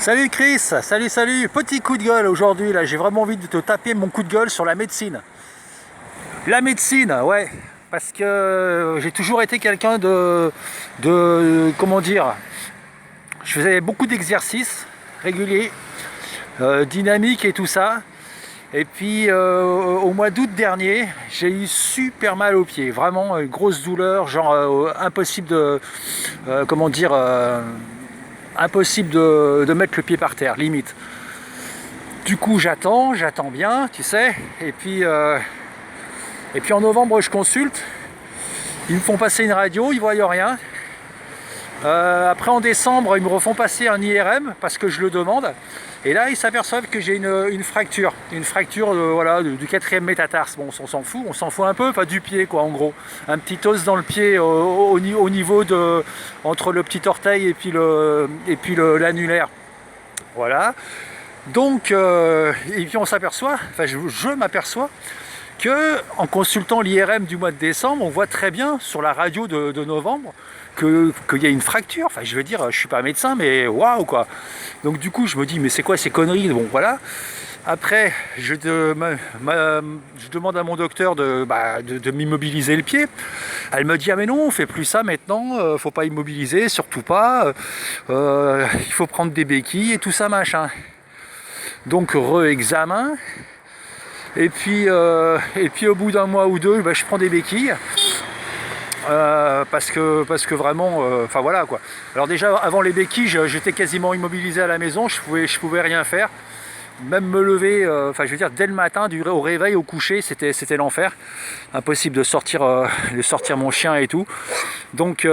Salut Chris, salut, petit coup de gueule aujourd'hui, là j'ai vraiment envie de te taper mon coup de gueule sur la médecine. La médecine, ouais, parce que j'ai toujours été quelqu'un comment dire, je faisais beaucoup d'exercices réguliers, dynamiques et tout ça. Et puis au mois d'août dernier, j'ai eu super mal aux pieds, vraiment une grosse douleur, genre impossible de, comment dire, impossible de mettre le pied par terre, limite. Du coup, j'attends bien, tu sais. Et puis en novembre, je consulte. Ils me font passer une radio, ils ne voient rien. Après, en décembre, ils me refont passer un IRM parce que je le demande. Et là, ils s'aperçoivent que j'ai une fracture. Une fracture voilà, du quatrième métatarse. Bon, on s'en fout un peu, pas du pied, quoi, en gros. Un petit os dans le pied au niveau de, entre le petit orteil et puis l'annulaire. Voilà. Donc, et puis on s'aperçoit, enfin je m'aperçois que en consultant l'IRM du mois de décembre, on voit très bien sur la radio de novembre qu'il y a une fracture. Enfin, je veux dire, je suis pas médecin, mais waouh quoi. Donc du coup, je me dis, mais c'est quoi ces conneries? Bon, voilà. Après, je demande à mon docteur de m'immobiliser le pied. Elle me dit, ah mais non, on fait plus ça maintenant, faut pas immobiliser, surtout pas. Il faut prendre des béquilles et tout ça, machin. Donc re-examen. Et puis au bout d'un mois ou deux, je prends des béquilles. Parce que vraiment, enfin voilà quoi. Alors déjà avant les béquilles, j'étais quasiment immobilisé à la maison, je pouvais rien faire. Même me lever, enfin je veux dire dès le matin, au réveil, au coucher, c'était l'enfer. Impossible de sortir mon chien et tout. Donc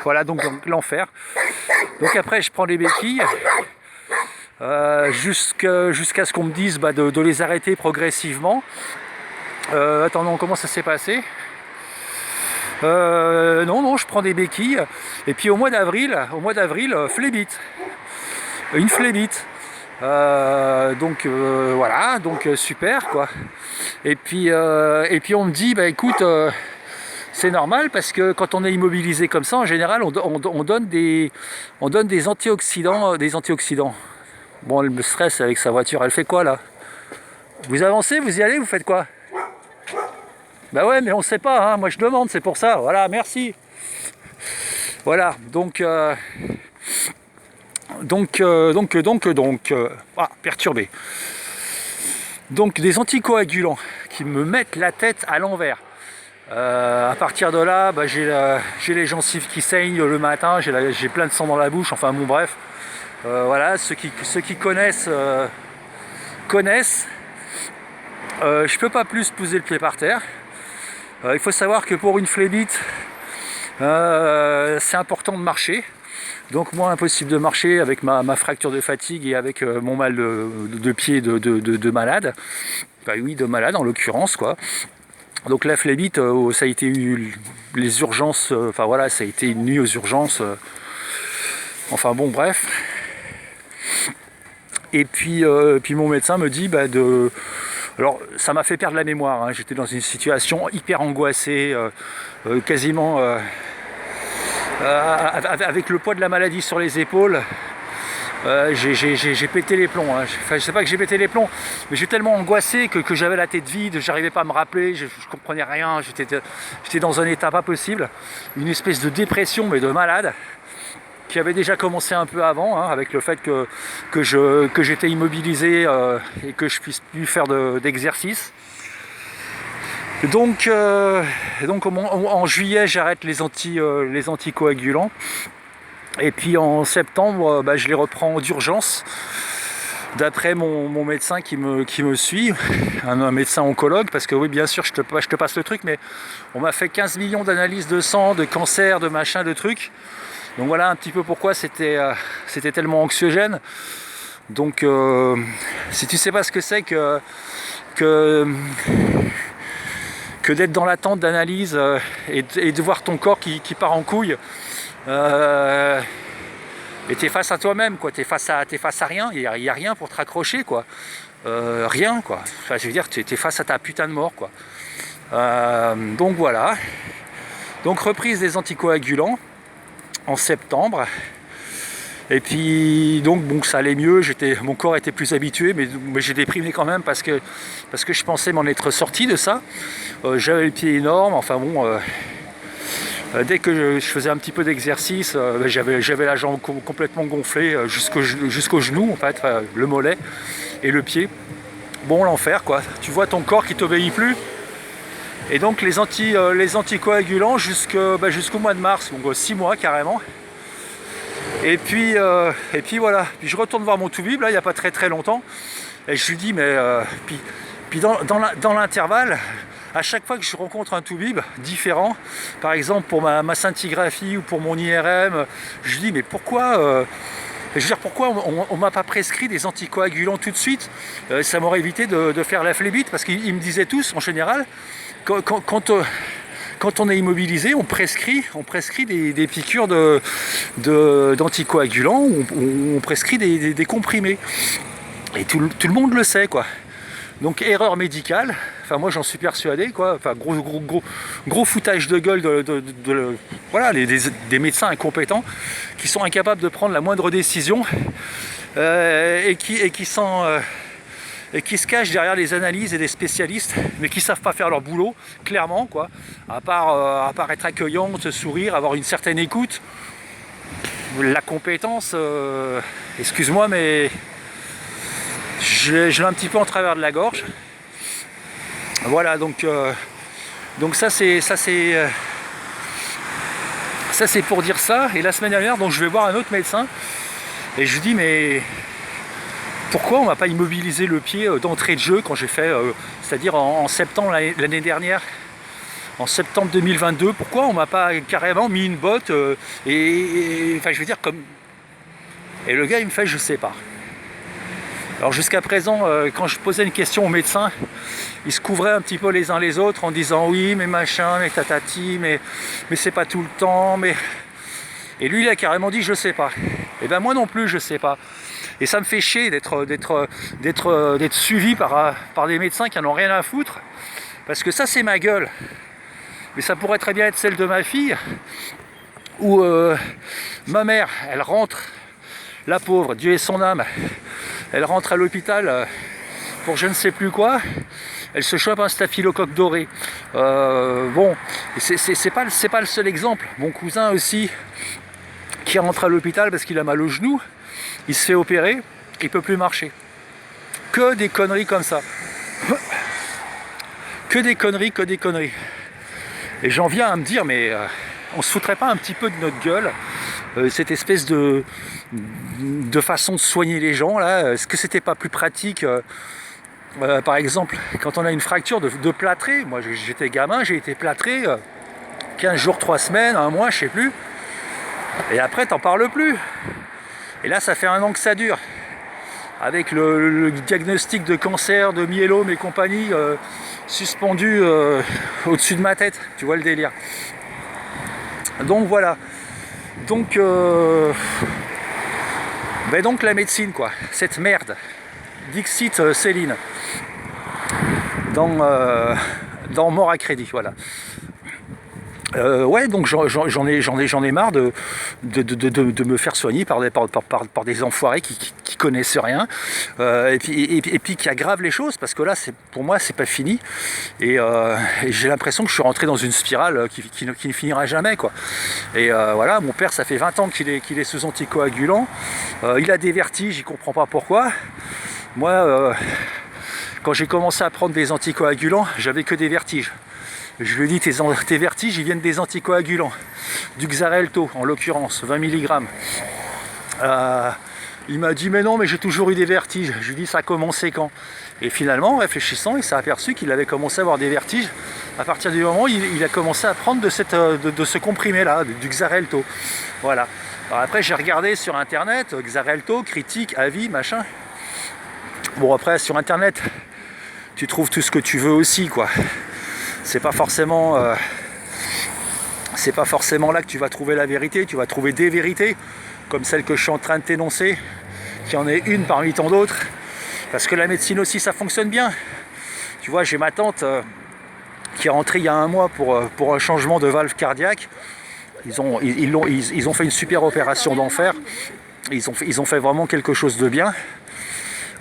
voilà, donc l'enfer. Donc après je prends les béquilles. Jusqu'à ce qu'on me dise de les arrêter progressivement. Attends, comment ça s'est passé? Non, je prends des béquilles. Et puis au mois d'avril, phlébite. Une phlébite. Donc voilà, donc super quoi. Et puis on me dit, écoute, c'est normal parce que quand on est immobilisé comme ça, en général, on donne des antioxydants, Bon, elle me stresse avec sa voiture. Elle fait quoi là? Vous avancez, vous y allez, vous faites quoi? Bah ouais, mais on sait pas, hein. Moi je demande, c'est pour ça. Voilà, merci. Voilà, donc perturbé. Donc des anticoagulants qui me mettent la tête à l'envers. À partir de là, j'ai les gencives qui saignent le matin, j'ai plein de sang dans la bouche, enfin bon bref. Voilà, ceux qui connaissent, connaissent. Je peux pas plus poser le pied par terre. Il faut savoir que pour une phlébite, c'est important de marcher. Donc moi, impossible de marcher avec ma fracture de fatigue et avec mon mal de pied de malade. Bah oui, de malade en l'occurrence, quoi. Donc la phlébite, ça a été les urgences, enfin voilà, ça a été une nuit aux urgences. Enfin bon, bref. Et puis mon médecin me dit alors ça m'a fait perdre la mémoire, hein. J'étais dans une situation hyper angoissée, quasiment avec le poids de la maladie sur les épaules. J'ai pété les plombs, hein. Enfin, je sais pas que j'ai pété les plombs, mais j'ai tellement angoissé que j'avais la tête vide, j'arrivais pas à me rappeler, je comprenais rien, j'étais dans un état pas possible, une espèce de dépression mais de malade, qui avait déjà commencé un peu avant, hein, avec le fait que j'étais immobilisé et que je puisse plus faire d'exercice. Donc en juillet, j'arrête les anticoagulants. Et puis en septembre, je les reprends d'urgence. D'après mon médecin qui me suit, un médecin oncologue, parce que oui, bien sûr, je te passe le truc, mais on m'a fait 15 millions d'analyses de sang, de cancer, de machin, de trucs. Donc voilà un petit peu pourquoi c'était tellement anxiogène. Donc si tu sais pas ce que c'est que d'être dans l'attente d'analyse et de voir ton corps qui part en couille, et t'es face à toi-même, quoi. T'es face à rien, il y a rien pour te raccrocher, quoi. Rien, quoi. Enfin, je veux dire, t'es face à ta putain de mort, quoi. Donc voilà. Donc reprise des anticoagulants en septembre. Et puis donc bon, ça allait mieux, mon corps était plus habitué, mais j'ai déprimé quand même parce que je pensais m'en être sorti de ça. J'avais le pied énorme, enfin bon, dès que je faisais un petit peu d'exercice, j'avais la jambe complètement gonflée jusqu'au genou, en fait, le mollet et le pied. Bon, l'enfer quoi, tu vois ton corps qui t'obéit plus. Et donc les anticoagulants jusqu'au mois de mars, donc 6 mois carrément. Et puis voilà, puis je retourne voir mon toubib là il n'y a pas très longtemps, et je lui dis mais puis dans l'intervalle, à chaque fois que je rencontre un toubib différent, par exemple pour ma scintigraphie ou pour mon IRM, je lui dis mais pourquoi je veux dire, pourquoi on m'a pas prescrit des anticoagulants tout de suite? Ça m'aurait évité de faire la phlébite, parce qu'ils me disaient tous en général quand on est immobilisé, on prescrit des piqûres d'anticoagulants, on prescrit des comprimés. Et tout le monde le sait, quoi. Donc erreur médicale, enfin moi j'en suis persuadé, quoi. Enfin gros foutage de gueule voilà, des médecins incompétents qui sont incapables de prendre la moindre décision et qui se cachent derrière les analyses et des spécialistes, mais qui ne savent pas faire leur boulot, clairement, quoi. À part être accueillant, se sourire, avoir une certaine écoute. La compétence, excuse-moi, mais je l'ai un petit peu en travers de la gorge. Voilà, donc ça c'est pour dire ça. Et la semaine dernière, donc je vais voir un autre médecin et je lui dis mais pourquoi on m'a pas immobilisé le pied d'entrée de jeu quand j'ai fait, c'est-à-dire en septembre l'année dernière, en septembre 2022, pourquoi on m'a pas carrément mis une botte enfin je veux dire comme... Et le gars il me fait je sais pas. Alors jusqu'à présent, quand je posais une question au médecin, ils se couvraient un petit peu les uns les autres en disant oui mais machin, mais tatati, mais c'est pas tout le temps, mais... Et lui il a carrément dit je sais pas. Et ben moi non plus je sais pas. Et ça me fait chier d'être suivi par des médecins qui en ont rien à foutre, parce que ça c'est ma gueule. Mais ça pourrait très bien être celle de ma fille, où ma mère, elle rentre, la pauvre, Dieu ait son âme, elle rentre à l'hôpital pour je ne sais plus quoi, elle se chope un staphylocoque doré. Bon, c'est pas le seul exemple. Mon cousin aussi, qui rentre à l'hôpital parce qu'il a mal au genou, il se fait opérer, il peut plus marcher. Que des conneries comme ça. Que des conneries. Et j'en viens à me dire, mais on se foutrait pas un petit peu de notre gueule, cette espèce de façon de soigner les gens là? Est-ce que c'était pas plus pratique, par exemple, quand on a une fracture de plâtrer? Moi j'étais gamin, j'ai été plâtré 15 jours, 3 semaines, 1 mois, je sais plus. Et après t'en parles plus. Et là ça fait 1 an que ça dure. Avec le diagnostic de cancer, de myélome et compagnie suspendu au-dessus de ma tête. Tu vois le délire. Donc voilà. Donc donc la médecine quoi. Cette merde. Dixit Céline. Dans Mort à crédit, voilà. Ouais, donc j'en ai marre de me faire soigner par des enfoirés qui connaissent rien, et puis qui aggravent les choses, parce que là pour moi c'est pas fini, et j'ai l'impression que je suis rentré dans une spirale qui ne finira jamais quoi. Et voilà, mon père ça fait 20 ans qu'il est sous anticoagulant, il a des vertiges, il comprend pas pourquoi. Moi quand j'ai commencé à prendre des anticoagulants, j'avais que des vertiges. Je lui ai dit, tes vertiges, ils viennent des anticoagulants. Du Xarelto, en l'occurrence, 20 mg. Il m'a dit, mais non, mais j'ai toujours eu des vertiges. Je lui ai dit, ça a commencé quand? Et finalement, en réfléchissant, il s'est aperçu qu'il avait commencé à avoir des vertiges à partir du moment où il a commencé à prendre de ce comprimé-là, du Xarelto. Voilà. Alors après, j'ai regardé sur Internet, Xarelto, critique, avis, machin. Bon, après, sur Internet, tu trouves tout ce que tu veux aussi, quoi. C'est pas forcément là que tu vas trouver la vérité, tu vas trouver des vérités, comme celle que je suis en train de t'énoncer, qui en est une parmi tant d'autres, parce que la médecine aussi ça fonctionne bien. Tu vois, j'ai ma tante qui est rentrée il y a 1 mois pour un changement de valve cardiaque. Ils ont fait une super opération d'enfer. Ils ont fait vraiment quelque chose de bien.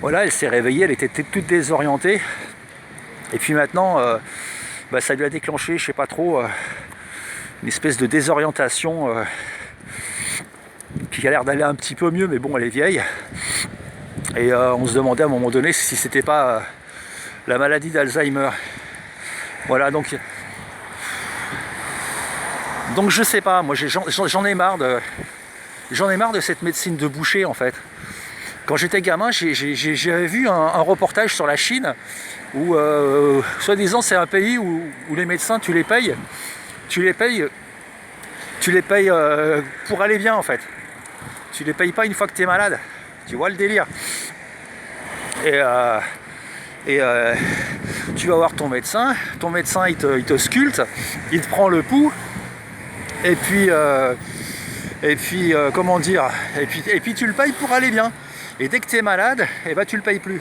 Voilà, elle s'est réveillée, elle était toute désorientée. Et puis maintenant, ça lui a déclenché, je sais pas trop, une espèce de désorientation qui a l'air d'aller un petit peu mieux, mais bon, elle est vieille. Et on se demandait à un moment donné si c'était pas la maladie d'Alzheimer. Voilà, donc je sais pas, moi j'en ai marre de cette médecine de boucher en fait. Quand j'étais gamin, j'avais vu un reportage sur la Chine où soi-disant c'est un pays où les médecins tu les payes pour aller bien en fait. Tu les payes pas une fois que tu es malade. Tu vois le délire. Et tu vas voir ton médecin il te sculpte, il te prend le pouls, et puis comment dire, et puis tu le payes pour aller bien. Et dès que tu es malade, tu le payes plus.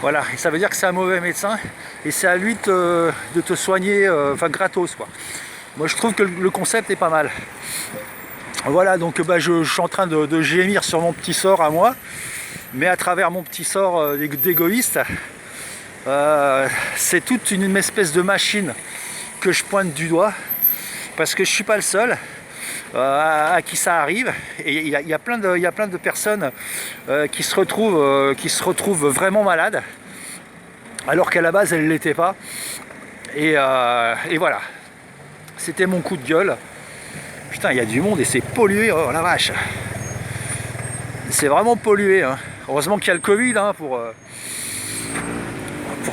Voilà, et ça veut dire que c'est un mauvais médecin, et c'est à lui de te soigner, gratos quoi. Moi je trouve que le concept est pas mal. Voilà, donc je suis en train de gémir sur mon petit sort à moi, mais à travers mon petit sort d'égoïste, c'est toute une espèce de machine que je pointe du doigt, parce que je suis pas le seul à qui ça arrive, et il y a plein de personnes qui se retrouvent vraiment malades, alors qu'à la base elles ne l'étaient pas, et voilà, c'était mon coup de gueule. Putain, il y a du monde et c'est pollué, oh la vache. C'est vraiment pollué, hein. Heureusement qu'il y a le Covid pour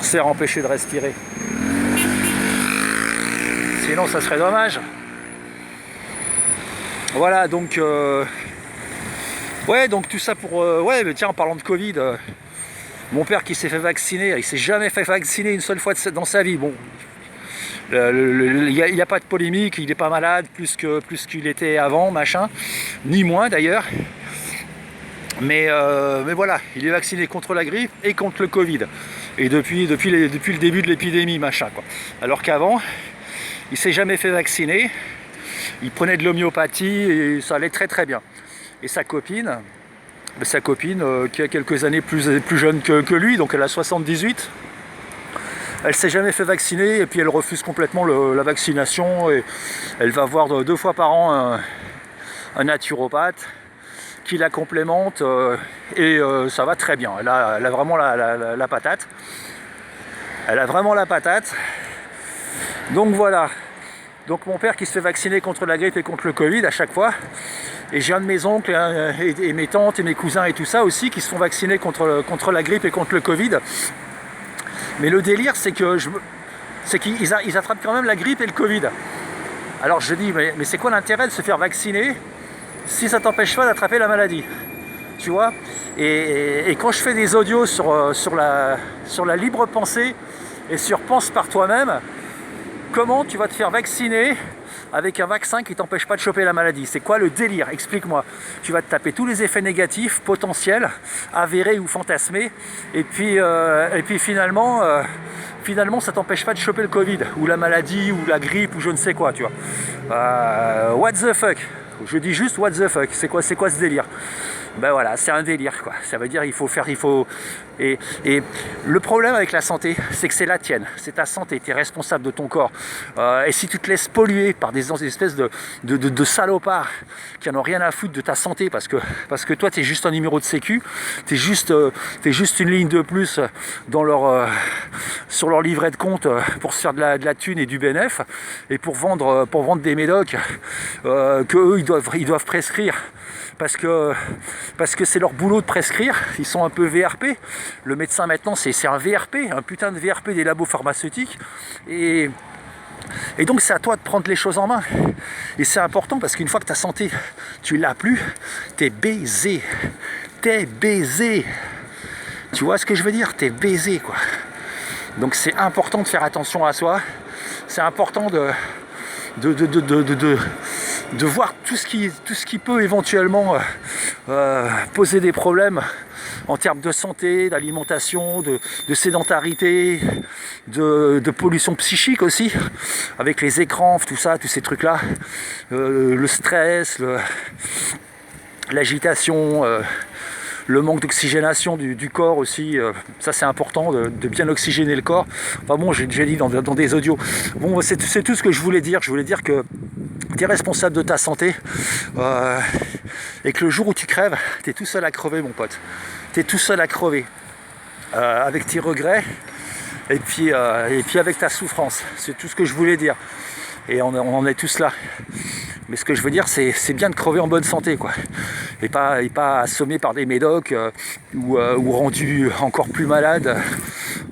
se faire empêcher de respirer. Sinon ça serait dommage. Voilà, donc donc tout ça pour mais tiens, en parlant de Covid, mon père qui s'est fait vacciner, il s'est jamais fait vacciner une seule fois dans sa vie. Bon, il n'y a pas de polémique, il n'est pas malade plus qu'il était avant, machin, ni moins d'ailleurs. Mais voilà, il est vacciné contre la grippe et contre le Covid. Et depuis le début de l'épidémie, machin quoi. Alors qu'avant, il s'est jamais fait vacciner. Il prenait de l'homéopathie et ça allait très très bien. Et sa copine qui a quelques années plus jeune que lui, donc elle a 78, elle s'est jamais fait vacciner et puis elle refuse complètement la vaccination, et elle va voir 2 fois par an un naturopathe qui la complémente, et ça va très bien. Elle a vraiment la patate. Elle a vraiment la patate. Donc voilà. Donc mon père qui se fait vacciner contre la grippe et contre le Covid à chaque fois. Et j'ai un de mes oncles et mes tantes et mes cousins et tout ça aussi qui se font vacciner contre la grippe et contre le Covid. Mais le délire, c'est qu'ils attrapent quand même la grippe et le Covid. Alors je dis, mais c'est quoi l'intérêt de se faire vacciner si ça t'empêche pas d'attraper la maladie? Tu vois, et quand je fais des audios sur la libre pensée et sur pense par toi-même, comment tu vas te faire vacciner avec un vaccin qui t'empêche pas de choper la maladie? C'est quoi le délire? Explique-moi. Tu vas te taper tous les effets négatifs potentiels, avérés ou fantasmés, et puis finalement ça t'empêche pas de choper le Covid ou la maladie ou la grippe ou je ne sais quoi, tu vois. What the fuck? Je dis juste what the fuck. C'est quoi ce délire? Ben voilà, c'est un délire quoi. Ça veut dire et le problème avec la santé, c'est que c'est la tienne, c'est ta santé, tu es responsable de ton corps. Et si tu te laisses polluer par des espèces de salopards qui en ont rien à foutre de ta santé, parce que toi tu es juste un numéro de sécu, tu es juste une ligne de plus sur leur livret de compte pour se faire de la thune et du bénéf, et pour vendre des médocs que eux ils doivent prescrire. Parce que c'est leur boulot de prescrire, ils sont un peu VRP. Le médecin maintenant c'est un VRP, un putain de VRP des labos pharmaceutiques. Et donc c'est à toi de prendre les choses en main. Et c'est important parce qu'une fois que ta santé, tu l'as plus, t'es baisé. T'es baisé. Tu vois ce que je veux dire? T'es baisé quoi. Donc c'est important de faire attention à soi. C'est important de voir tout ce qui peut éventuellement poser des problèmes en termes de santé, d'alimentation, de sédentarité, de pollution psychique aussi, avec les écrans, tout ça, tous ces trucs-là, le stress, l'agitation, le manque d'oxygénation du corps aussi, ça c'est important de bien oxygéner le corps. Enfin bon, j'ai déjà dit dans des audios. Bon, c'est tout ce que je voulais dire. Je voulais dire que tu es responsable de ta santé et que le jour où tu crèves, tu es tout seul à crever, mon pote. Tu es tout seul à crever avec tes regrets et puis avec ta souffrance. C'est tout ce que je voulais dire. Et on en est tous là. Mais ce que je veux dire, c'est bien de crever en bonne santé, quoi. Et pas assommé par des médocs ou rendu encore plus malade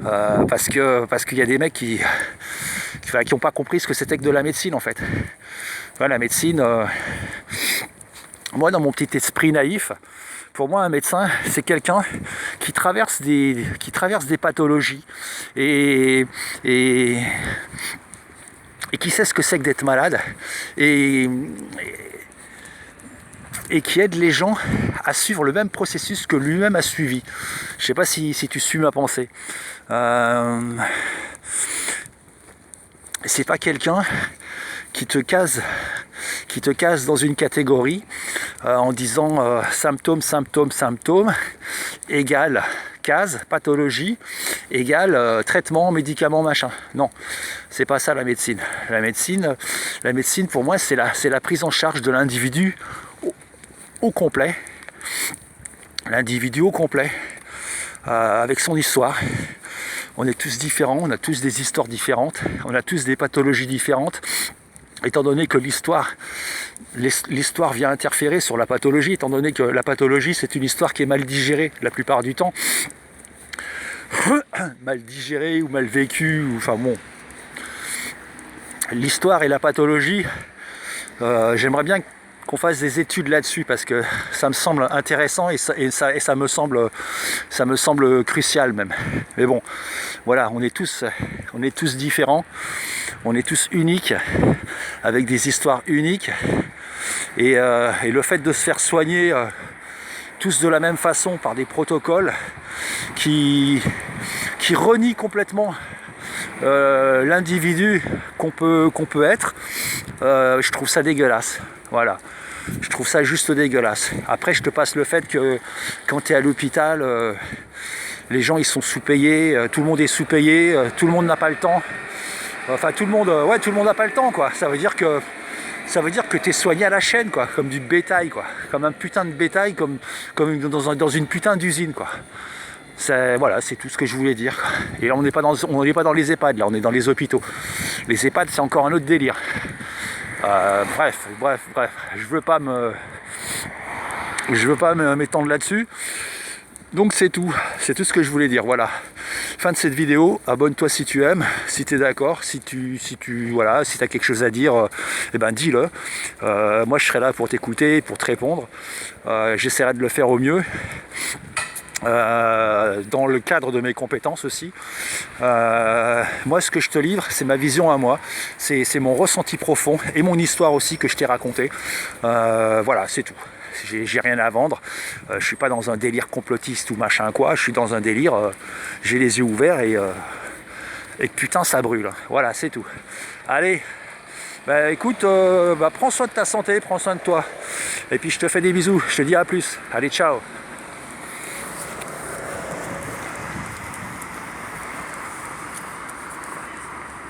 parce qu'il y a des mecs qui n'ont pas compris ce que c'était que de la médecine, en fait. Ouais, la médecine, moi, dans mon petit esprit naïf, pour moi, un médecin, c'est quelqu'un qui traverse des pathologies et qui sait ce que c'est que d'être malade et qui aide les gens à suivre le même processus que lui-même a suivi. Je ne sais pas si tu suis ma pensée. C'est pas quelqu'un qui te case dans une catégorie en disant symptômes égale case, pathologie, égale traitement, médicament, machin. Non, c'est pas ça la médecine. La médecine pour moi, c'est la prise en charge de l'individu au complet. L'individu au complet, avec son histoire. On est tous différents, on a tous des histoires différentes, on a tous des pathologies différentes. Étant donné que l'histoire vient interférer sur la pathologie, étant donné que la pathologie c'est une histoire qui est mal digérée la plupart du temps, mal digérée ou mal vécue, enfin bon, l'histoire et la pathologie, j'aimerais bien qu'on fasse des études là-dessus parce que ça me semble intéressant et ça me semble crucial même. Mais bon, voilà, on est tous différents, on est tous uniques, avec des histoires uniques et le fait de se faire soigner tous de la même façon par des protocoles qui renient complètement l'individu qu'on peut être, je trouve ça dégueulasse. Voilà, je trouve ça juste dégueulasse. Après, je te passe le fait que quand tu es à l'hôpital, les gens ils sont sous-payés, tout le monde est sous-payé, tout le monde n'a pas le temps. Enfin, tout le monde n'a pas le temps, quoi. Ça veut dire que tu es soigné à la chaîne, quoi, comme du bétail, quoi, comme un putain de bétail, comme dans une putain d'usine, quoi. Voilà, c'est tout ce que je voulais dire. Et là, on n'est pas dans les EHPAD, là, on est dans les hôpitaux. Les EHPAD, c'est encore un autre délire. Bref, je veux pas m'étendre là-dessus. Donc c'est tout ce que je voulais dire. Voilà. Fin de cette vidéo. Abonne-toi si tu aimes, si tu es d'accord, si tu as quelque chose à dire, dis-le. Moi, je serai là pour t'écouter, pour te répondre. J'essaierai de le faire au mieux. Dans le cadre de mes compétences aussi. Moi, ce que je te livre, c'est ma vision à moi, c'est mon ressenti profond et mon histoire aussi que je t'ai raconté. Voilà, c'est tout. J'ai rien à vendre. Je suis pas dans un délire complotiste ou machin quoi. Je suis dans un délire. J'ai les yeux ouverts et putain ça brûle. Voilà, c'est tout. Allez. Écoute, prends soin de ta santé, prends soin de toi. Et puis je te fais des bisous. Je te dis à plus. Allez, ciao.